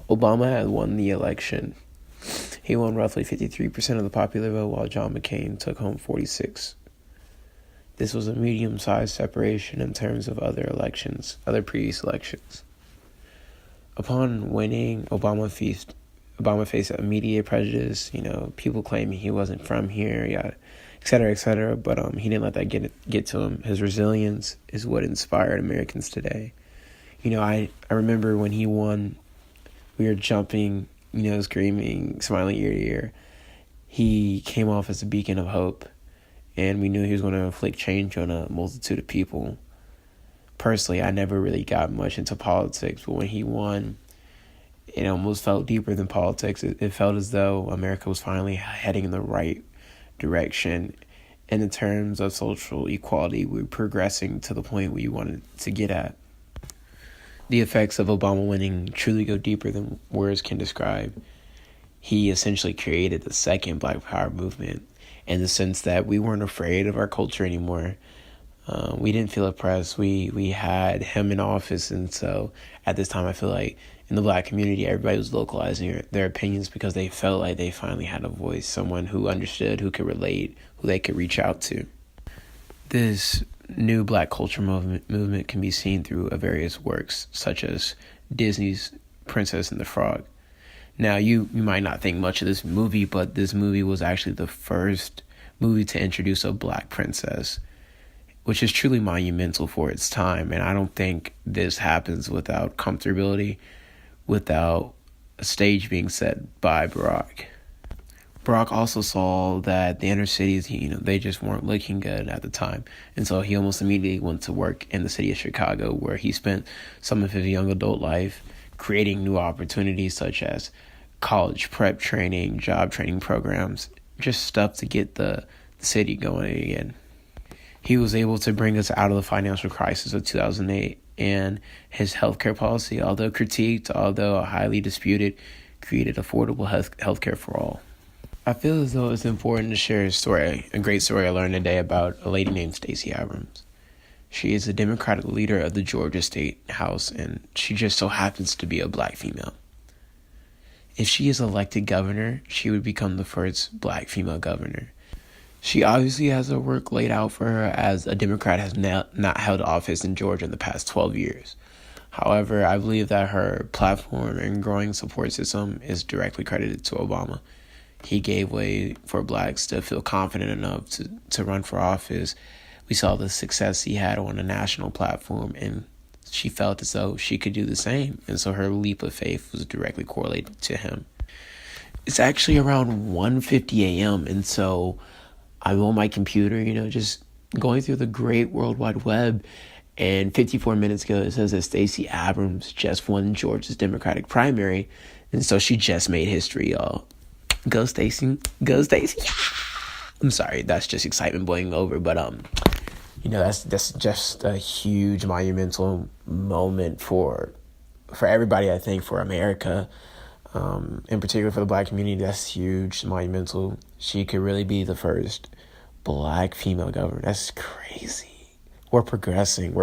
Obama had won the election. He won roughly 53% of the popular vote, while John McCain took home 46%. This was a medium-sized separation in terms of other previous elections. Upon winning, Obama faced immediate prejudice. People claiming he wasn't from here, et cetera, et cetera. But he didn't let that get to him. His resilience is what inspired Americans today. I remember when he won, we were jumping, screaming, smiling ear to ear. He came off as a beacon of hope, and we knew he was going to inflict change on a multitude of people. Personally, I never really got much into politics, but when he won, it almost felt deeper than politics. It felt as though America was finally heading in the right direction. And in terms of social equality, we were progressing to the point we wanted to get at. The effects of Obama winning truly go deeper than words can describe. He essentially created the second Black Power movement in the sense that we weren't afraid of our culture anymore. We didn't feel oppressed. We had him in office, and so at this time I feel like in the Black community everybody was localizing their opinions because they felt like they finally had a voice, someone who understood, who could relate, who they could reach out to. This new Black culture movement can be seen through various works, such as Disney's Princess and the Frog. Now, you might not think much of this movie, but this movie was actually the first movie to introduce a Black princess, which is truly monumental for its time. And I don't think this happens without comfortability, without a stage being set by Barack. Barack also saw that the inner cities, they just weren't looking good at the time. And so he almost immediately went to work in the city of Chicago, where he spent some of his young adult life creating new opportunities such as college prep training, job training programs, just stuff to get the city going again. He was able to bring us out of the financial crisis of 2008, and his healthcare policy, although critiqued, although highly disputed, created affordable healthcare for all. I feel as though it's important to share a great story I learned today about a lady named Stacey Abrams. She is a Democratic leader of the Georgia State House, and she just so happens to be a Black female. If she is elected governor, she would become the first Black female governor. She obviously has her work laid out for her, as a Democrat has not held office in Georgia in the past 12 years. However, I believe that her platform and growing support system is directly credited to Obama. He gave way for Blacks to feel confident enough to run for office. We saw the success he had on a national platform, and she felt as though she could do the same. And so her leap of faith was directly correlated to him. It's actually around 1:50 a.m. And so I'm on my computer, just going through the great World Wide Web. And 54 minutes ago, it says that Stacey Abrams just won Georgia's Democratic primary. And so she just made history, y'all. Go Stacey. Go Stacey. I'm sorry, that's just excitement boiling over. But, that's just a huge monumental moment for everybody, I think, for America. In particular for the Black community, that's huge, monumental. She could really be the first Black female governor. That's crazy. We're progressing.